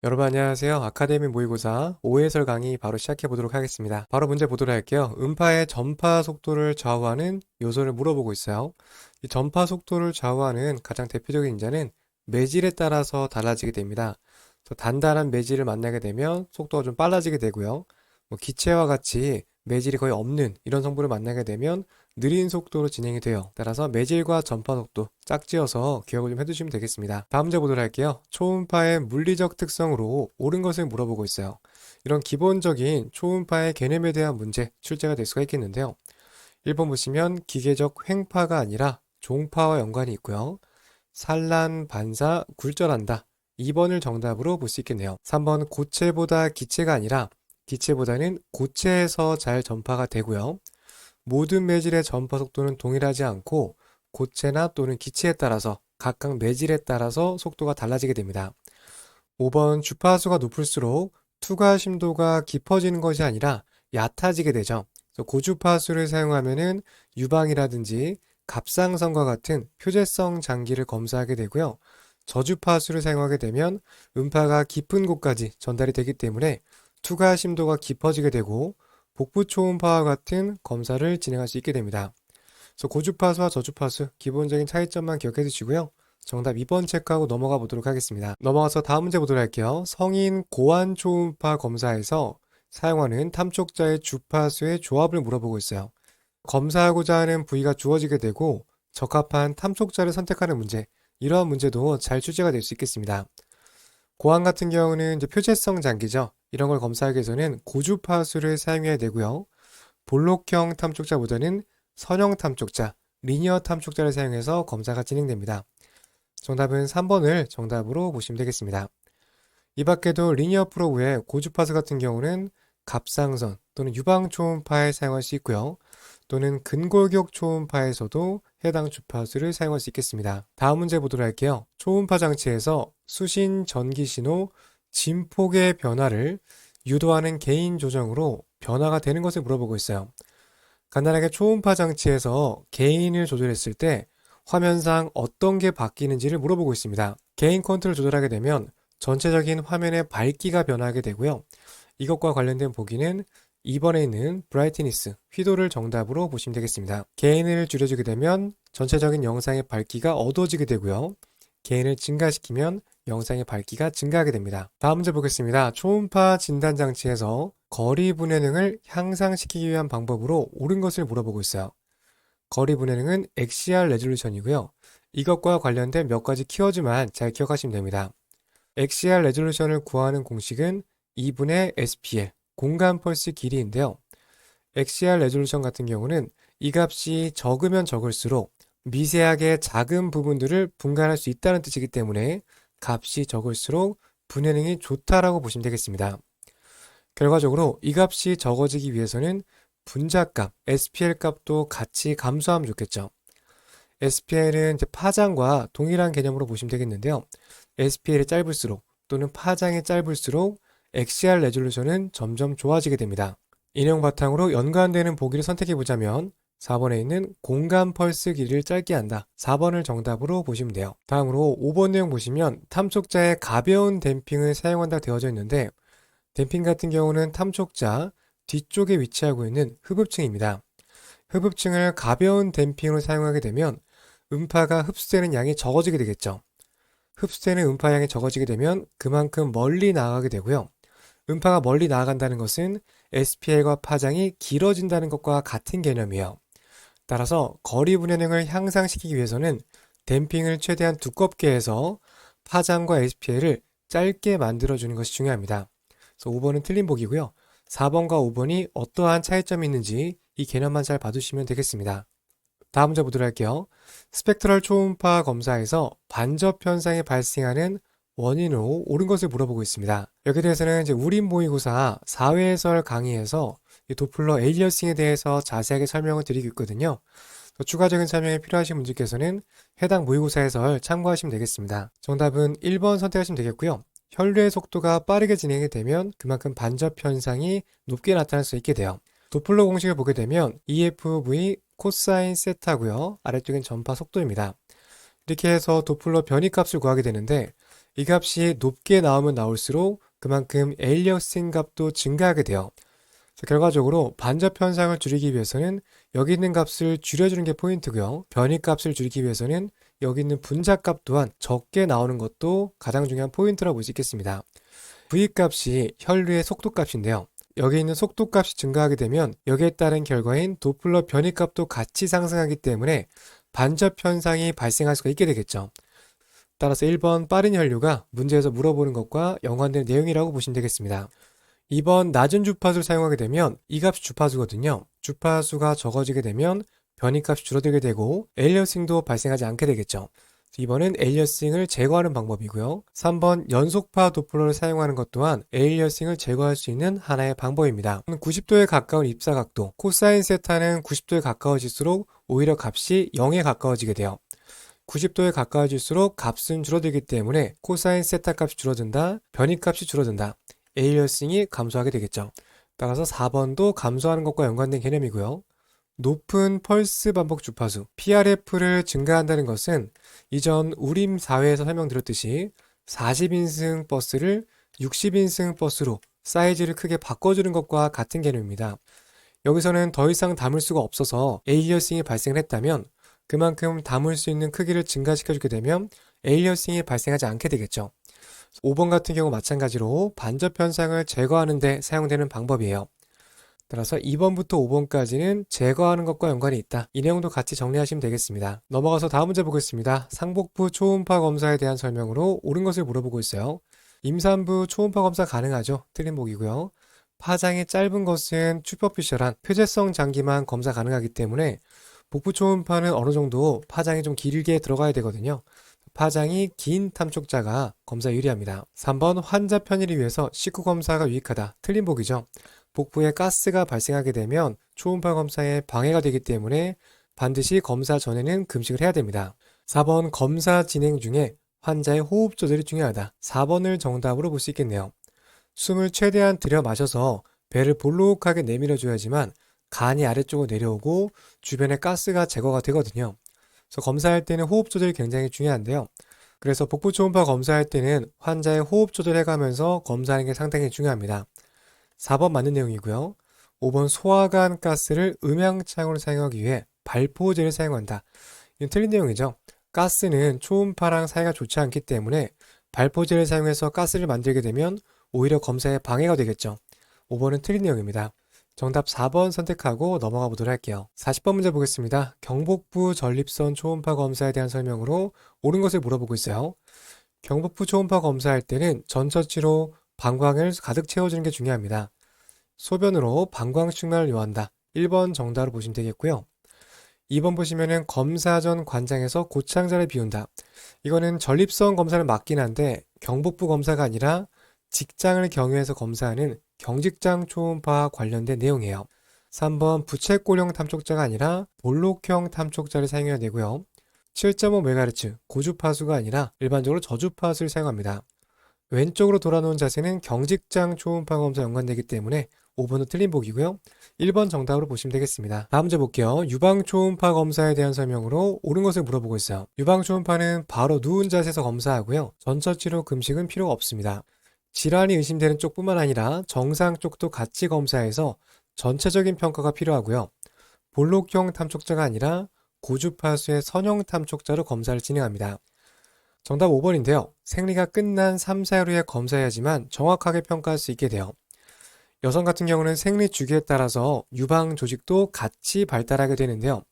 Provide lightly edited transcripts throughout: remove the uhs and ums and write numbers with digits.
여러분 안녕하세요. 아카데미 모의고사 5해설 강의 바로 시작해 보도록 하겠습니다. 바로 문제 보도록 할게요. 음파의 전파 속도를 좌우하는 요소를 물어보고 있어요. 이 전파 속도를 좌우하는 가장 대표적인 인자는 매질에 따라서 달라지게 됩니다. 그래서 단단한 매질을 만나게 되면 속도가 좀 빨라지게 되고요. 기체와 같이 매질이 거의 없는 이런 성분을 만나게 되면 느린 속도로 진행이 돼요. 따라서 매질과 전파 속도 짝지어서 기억을 좀 해두시면 되겠습니다. 다음 문제 보도록 할게요. 초음파의 물리적 특성으로 옳은 것을 물어보고 있어요. 이런 기본적인 초음파의 개념에 대한 문제 출제가 될 수가 있겠는데요. 1번 보시면 기계적 횡파가 아니라 종파와 연관이 있고요. 산란, 반사, 굴절한다. 2번을 정답으로 볼 수 있겠네요. 3번 고체보다 기체가 아니라 기체보다는 고체에서 잘 전파가 되고요. 모든 매질의 전파 속도는 동일하지 않고 고체나 또는 기체에 따라서 각각 매질에 따라서 속도가 달라지게 됩니다. 5번 주파수가 높을수록 투과 심도가 깊어지는 것이 아니라 얕아지게 되죠. 그래서 고주파수를 사용하면은 유방이라든지 갑상선과 같은 표재성 장기를 검사하게 되고요. 저주파수를 사용하게 되면 음파가 깊은 곳까지 전달이 되기 때문에 투과 심도가 깊어지게 되고 복부 초음파와 같은 검사를 진행할 수 있게 됩니다. 그래서 고주파수와 저주파수 기본적인 차이점만 기억해 두시고요. 정답 2번 체크하고 넘어가 보도록 하겠습니다. 넘어가서 다음 문제 보도록 할게요. 성인 고환 초음파 검사에서 사용하는 탐촉자의 주파수의 조합을 물어보고 있어요. 검사하고자 하는 부위가 주어지게 되고 적합한 탐촉자를 선택하는 문제, 이러한 문제도 잘 출제가 될 수 있겠습니다. 고환 같은 경우는 이제 표재성 장기죠. 이런 걸 검사하기 위해서는 고주파수를 사용해야 되고요. 볼록형 탐촉자보다는 선형 탐촉자, 리니어 탐촉자를 사용해서 검사가 진행됩니다. 정답은 3번을 정답으로 보시면 되겠습니다. 이 밖에도 리니어 프로브의 고주파수 같은 경우는 갑상선 또는 유방 초음파에 사용할 수 있고요. 또는 근골격 초음파에서도 해당 주파수를 사용할 수 있겠습니다. 다음 문제 보도록 할게요. 초음파 장치에서 수신 전기 신호 진폭의 변화를 유도하는 개인 조정으로 변화가 되는 것을 물어보고 있어요. 간단하게 초음파 장치에서 개인을 조절했을 때 화면상 어떤 게 바뀌는지를 물어보고 있습니다. 개인 컨트롤 조절하게 되면 전체적인 화면의 밝기가 변하게 되고요. 이것과 관련된 보기는 2번에 있는 브라이트니스, 휘도를 정답으로 보시면 되겠습니다. 개인을 줄여주게 되면 전체적인 영상의 밝기가 어두워지게 되고요. 개인을 증가시키면 영상의 밝기가 증가하게 됩니다. 다음 문제 보겠습니다. 초음파 진단 장치에서 거리 분해능을 향상시키기 위한 방법으로 옳은 것을 물어보고 있어요. 거리 분해능은 XR 레졸루션이고요. 이것과 관련된 몇 가지 키워드만 잘 기억하시면 됩니다. XR 레졸루션을 구하는 공식은 2분의 SPL, 공간 펄스 길이인데요. XR 레졸루션 같은 경우는 이 값이 적으면 적을수록 미세하게 작은 부분들을 분간할 수 있다는 뜻이기 때문에 값이 적을수록 분해능이 좋다라고 보시면 되겠습니다. 결과적으로 이 값이 적어지기 위해서는 분자값, SPL 값도 같이 감소하면 좋겠죠. SPL은 파장과 동일한 개념으로 보시면 되겠는데요. SPL이 짧을수록 또는 파장이 짧을수록 XR 레졸루션은 점점 좋아지게 됩니다. 이 내용 바탕으로 연관되는 보기를 선택해 보자면 4번에 있는 공간 펄스 길이를 짧게 한다. 4번을 정답으로 보시면 돼요. 다음으로 5번 내용 보시면 탐촉자의 가벼운 댐핑을 사용한다 되어져 있는데 댐핑 같은 경우는 탐촉자 뒤쪽에 위치하고 있는 흡읍층입니다. 흡읍층을 가벼운 댐핑으로 사용하게 되면 음파가 흡수되는 양이 적어지게 되겠죠. 흡수되는 음파량이 적어지게 되면 그만큼 멀리 나아가게 되고요. 음파가 멀리 나아간다는 것은 SPL과 파장이 길어진다는 것과 같은 개념이에요. 따라서 거리 분해능을 향상시키기 위해서는 댐핑을 최대한 두껍게 해서 파장과 SPL을 짧게 만들어주는 것이 중요합니다. 그래서 5번은 틀린 보기고요. 4번과 5번이 어떠한 차이점이 있는지 이 개념만 잘 봐두시면 되겠습니다. 다음 문제 보도록 할게요. 스펙트럴 초음파 검사에서 반접 현상이 발생하는 원인으로 옳은 것을 물어보고 있습니다. 여기에 대해서는 이제 우린 모의고사 4회 해설 강의에서 이 도플러 에일리어싱에 대해서 자세하게 설명을 드리고 있거든요. 추가적인 설명이 필요하신 분들께서는 해당 모의고사 해설 참고하시면 되겠습니다. 정답은 1번 선택하시면 되겠고요. 혈류의 속도가 빠르게 진행이 되면 그만큼 반접 현상이 높게 나타날 수 있게 돼요. 도플러 공식을 보게 되면 EFV 코사인 세타고요. 아래쪽엔 전파 속도입니다. 이렇게 해서 도플러 변이값을 구하게 되는데 이 값이 높게 나오면 나올수록 그만큼 에일리어싱 값도 증가하게 돼요. 결과적으로 반접 현상을 줄이기 위해서는 여기 있는 값을 줄여주는 게 포인트고요. 변이 값을 줄이기 위해서는 여기 있는 분자 값 또한 적게 나오는 것도 가장 중요한 포인트라고 볼 수 있겠습니다. v 값이 혈류의 속도 값인데요. 여기 있는 속도 값이 증가하게 되면 여기에 따른 결과인 도플러 변이 값도 같이 상승하기 때문에 반접 현상이 발생할 수가 있게 되겠죠. 따라서 1번 빠른 혈류가 문제에서 물어보는 것과 연관된 내용이라고 보시면 되겠습니다. 2번 낮은 주파수를 사용하게 되면 이 값이 주파수거든요. 주파수가 적어지게 되면 변이값이 줄어들게 되고 에일리어싱도 발생하지 않게 되겠죠. 2번은 에일리어싱을 제거하는 방법이고요. 3번 연속파 도플러를 사용하는 것 또한 에일리어싱을 제거할 수 있는 하나의 방법입니다. 90도에 가까운 입사각도, 코사인 세타는 90도에 가까워질수록 오히려 값이 0에 가까워지게 돼요. 90도에 가까워질수록 값은 줄어들기 때문에 코사인 세타 값이 줄어든다, 변이값이 줄어든다, 에일리어싱이 감소하게 되겠죠. 따라서 4번도 감소하는 것과 연관된 개념이고요. 높은 펄스 반복 주파수 PRF를 증가한다는 것은 이전 우림 4회에서 설명드렸듯이 40인승 버스를 60인승 버스로 사이즈를 크게 바꿔주는 것과 같은 개념입니다. 여기서는 더 이상 담을 수가 없어서 에일리어싱이 발생을 했다면 그만큼 담을 수 있는 크기를 증가시켜주게 되면 에일리어싱이 발생하지 않게 되겠죠. 5번 같은 경우 마찬가지로 반접 현상을 제거하는 데 사용되는 방법이에요. 따라서 2번부터 5번까지는 제거하는 것과 연관이 있다. 이 내용도 같이 정리하시면 되겠습니다. 넘어가서 다음 문제 보겠습니다. 상복부 초음파 검사에 대한 설명으로 옳은 것을 물어보고 있어요. 임산부 초음파 검사 가능하죠? 틀린 보기고요. 파장이 짧은 것은 슈퍼피셜한 표재성 장기만 검사 가능하기 때문에 복부 초음파는 어느 정도 파장이 좀 길게 들어가야 되거든요. 파장이 긴 탐촉자가 검사 유리합니다. 3번 환자 편의를 위해서 식후 검사가 유익하다. 틀린 보기죠. 복부에 가스가 발생하게 되면 초음파 검사에 방해가 되기 때문에 반드시 검사 전에는 금식을 해야 됩니다. 4번 검사 진행 중에 환자의 호흡 조절이 중요하다. 4번을 정답으로 볼 수 있겠네요. 숨을 최대한 들여 마셔서 배를 볼록하게 내밀어줘야지만 간이 아래쪽으로 내려오고 주변에 가스가 제거가 되거든요. 그래서 검사할 때는 호흡 조절이 굉장히 중요한데요. 그래서 복부 초음파 검사할 때는 환자의 호흡 조절해가면서 검사하는 게 상당히 중요합니다. 4번 맞는 내용이고요. 5번 소화관 가스를 음향창으로 사용하기 위해 발포제를 사용한다. 이건 틀린 내용이죠. 가스는 초음파랑 사이가 좋지 않기 때문에 발포제를 사용해서 가스를 만들게 되면 오히려 검사에 방해가 되겠죠. 5번은 틀린 내용입니다. 정답 4번 선택하고 넘어가 보도록 할게요. 40번 문제 보겠습니다. 경복부 전립선 초음파 검사에 대한 설명으로 옳은 것을 물어보고 있어요. 경복부 초음파 검사할 때는 전처치로 방광을 가득 채워주는 게 중요합니다. 소변으로 방광 충만을 요한다. 1번 정답으로 보시면 되겠고요. 2번 보시면은 검사 전 관장에서 고창자를 비운다. 이거는 전립선 검사를 맞긴 한데 경복부 검사가 아니라 직장을 경유해서 검사하는 경직장 초음파 관련된 내용이에요. 3번 부채꼴형 탐촉자가 아니라 볼록형 탐촉자를 사용해야 되고요. 7.5MHz 고주파수가 아니라 일반적으로 저주파수를 사용합니다. 왼쪽으로 돌아놓은 자세는 경직장 초음파 검사 연관되기 때문에 5번도 틀린 보기고요. 1번 정답으로 보시면 되겠습니다. 다음 문제 볼게요. 유방 초음파 검사에 대한 설명으로 옳은 것을 물어보고 있어요. 유방 초음파는 바로 누운 자세에서 검사하고요. 전처치로 금식은 필요가 없습니다. 질환이 의심되는 쪽뿐만 아니라 정상 쪽도 같이 검사해서 전체적인 평가가 필요하고요. 볼록형 탐촉자가 아니라 고주파수의 선형 탐촉자로 검사를 진행합니다. 정답 5번인데요. 생리가 끝난 3, 4일 후에 검사해야지만 정확하게 평가할 수 있게 돼요. 여성 같은 경우는 생리 주기에 따라서 유방 조직도 같이 발달하게 되는데요.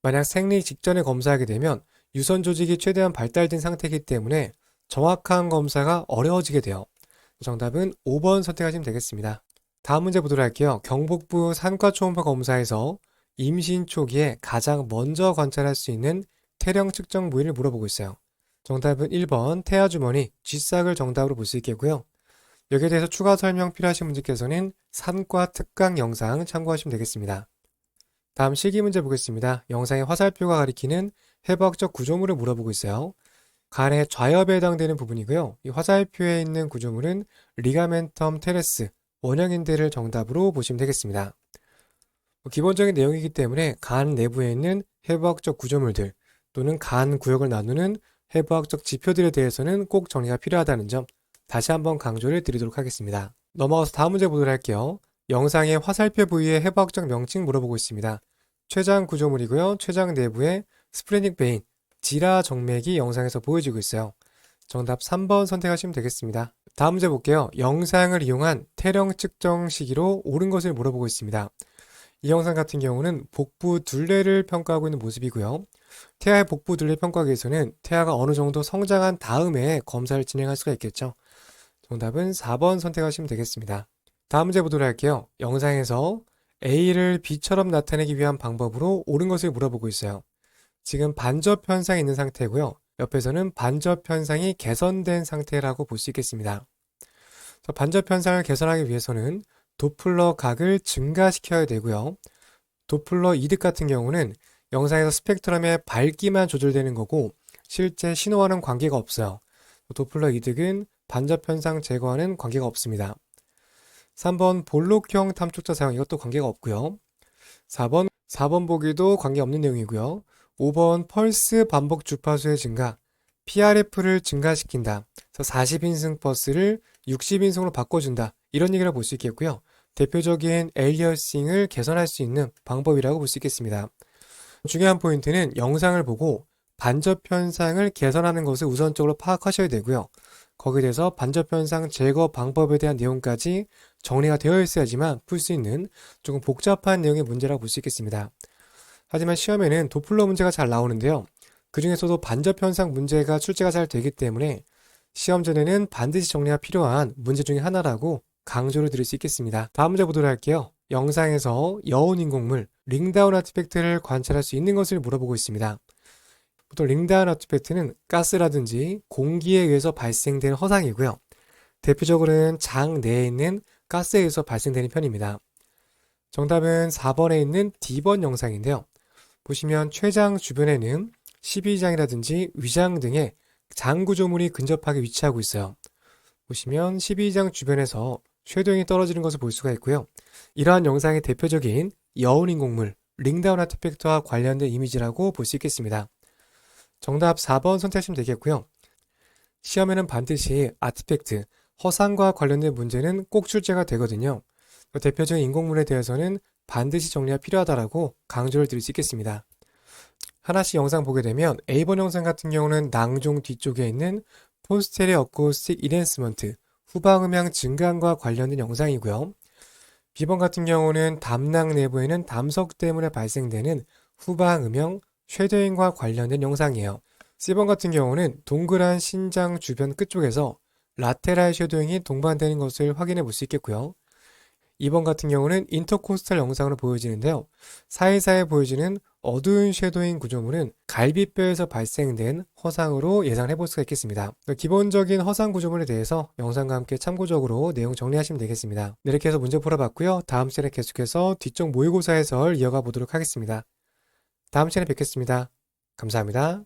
만약 생리 직전에 검사하게 되면 유선 조직이 최대한 발달된 상태이기 때문에 정확한 검사가 어려워지게 돼요. 정답은 5번 선택하시면 되겠습니다. 다음 문제 보도록 할게요. 경복부 산과 초음파 검사에서 임신 초기에 가장 먼저 관찰할 수 있는 태령 측정 부위를 물어보고 있어요. 정답은 1번 태아주머니, 쥐싹을 정답으로 볼 수 있겠고요. 여기에 대해서 추가 설명 필요하신 분들께서는 산과 특강 영상 참고하시면 되겠습니다. 다음 실기 문제 보겠습니다. 영상의 화살표가 가리키는 해부학적 구조물을 물어보고 있어요. 간의 좌엽에 해당되는 부분이고요. 이 화살표에 있는 구조물은 리가멘텀 테레스, 원형인대를 정답으로 보시면 되겠습니다. 기본적인 내용이기 때문에 간 내부에 있는 해부학적 구조물들 또는 간 구역을 나누는 해부학적 지표들에 대해서는 꼭 정리가 필요하다는 점 다시 한번 강조를 드리도록 하겠습니다. 넘어가서 다음 문제 보도록 할게요. 영상의 화살표 부위의 해부학적 명칭 물어보고 있습니다. 췌장 구조물이고요. 췌장 내부에 스플래닉 베인, 지라 정맥이 영상에서 보여지고 있어요. 정답 3번 선택하시면 되겠습니다. 다음 문제 볼게요. 영상을 이용한 태령 측정 시기로 옳은 것을 물어보고 있습니다. 이 영상 같은 경우는 복부 둘레를 평가하고 있는 모습이고요. 태아의 복부 둘레 평가하기 위해서는 태아가 어느 정도 성장한 다음에 검사를 진행할 수가 있겠죠. 정답은 4번 선택하시면 되겠습니다. 다음 문제 보도록 할게요. 영상에서 A를 B처럼 나타내기 위한 방법으로 옳은 것을 물어보고 있어요. 지금 반접 현상이 있는 상태고요. 옆에서는 반접 현상이 개선된 상태라고 볼 수 있겠습니다. 반접 현상을 개선하기 위해서는 도플러 각을 증가시켜야 되고요. 도플러 이득 같은 경우는 영상에서 스펙트럼의 밝기만 조절되는 거고 실제 신호와는 관계가 없어요. 도플러 이득은 반접 현상 제거와는 관계가 없습니다. 3번 볼록형 탐촉자 사용, 이것도 관계가 없고요. 4번 보기도 관계없는 내용이고요. 5번 펄스 반복 주파수의 증가, PRF를 증가시킨다. 그래서 40인승 버스를 60인승으로 바꿔준다. 이런 얘기를 볼 수 있겠고요. 대표적인 엘리어싱을 개선할 수 있는 방법이라고 볼 수 있겠습니다. 중요한 포인트는 영상을 보고 반접 현상을 개선하는 것을 우선적으로 파악하셔야 되고요. 거기에 대해서 반접 현상 제거 방법에 대한 내용까지 정리가 되어 있어야지만 풀 수 있는 조금 복잡한 내용의 문제라고 볼 수 있겠습니다. 하지만 시험에는 도플러 문제가 잘 나오는데요. 그 중에서도 반접 현상 문제가 출제가 잘 되기 때문에 시험 전에는 반드시 정리가 필요한 문제 중에 하나라고 강조를 드릴 수 있겠습니다. 다음 문제 보도록 할게요. 영상에서 여운 인공물, 링다운 아티팩트를 관찰할 수 있는 것을 물어보고 있습니다. 보통 링다운 아티팩트는 가스라든지 공기에 의해서 발생되는 허상이고요. 대표적으로는 장 내에 있는 가스에 의해서 발생되는 편입니다. 정답은 4번에 있는 D번 영상인데요. 보시면 췌장 주변에는 12장이라든지 위장 등의 장 구조물이 근접하게 위치하고 있어요. 보시면 12장 주변에서 쉐도잉이 떨어지는 것을 볼 수가 있고요. 이러한 영상의 대표적인 여운 인공물, 링다운 아티팩트와 관련된 이미지라고 볼 수 있겠습니다. 정답 4번 선택하시면 되겠고요. 시험에는 반드시 아티팩트, 허상과 관련된 문제는 꼭 출제가 되거든요. 대표적인 인공물에 대해서는 반드시 정리가 필요하다고 강조를 드릴 수 있겠습니다. 하나씩 영상 보게 되면 A번 영상 같은 경우는 낭종 뒤쪽에 있는 포스테리어 어쿠스틱 이랜스먼트, 후방음향 증강과 관련된 영상이고요. B번 같은 경우는 담낭 내부에는 담석 때문에 발생되는 후방음영 쉐도잉과 관련된 영상이에요. C번 같은 경우는 동그란 신장 주변 끝쪽에서 라테랄 쉐도잉이 동반되는 것을 확인해 볼 수 있겠고요. 2번 같은 경우는 인터코스탈 영상으로 보여지는데요. 사이사이에 보여지는 어두운 쉐도잉 구조물은 갈비뼈에서 발생된 허상으로 예상해 볼 수가 있겠습니다. 기본적인 허상 구조물에 대해서 영상과 함께 참고적으로 내용 정리하시면 되겠습니다. 네, 이렇게 해서 문제 풀어봤고요. 다음 시간에 계속해서 뒤쪽 모의고사 해설 이어가 보도록 하겠습니다. 다음 시간에 뵙겠습니다. 감사합니다.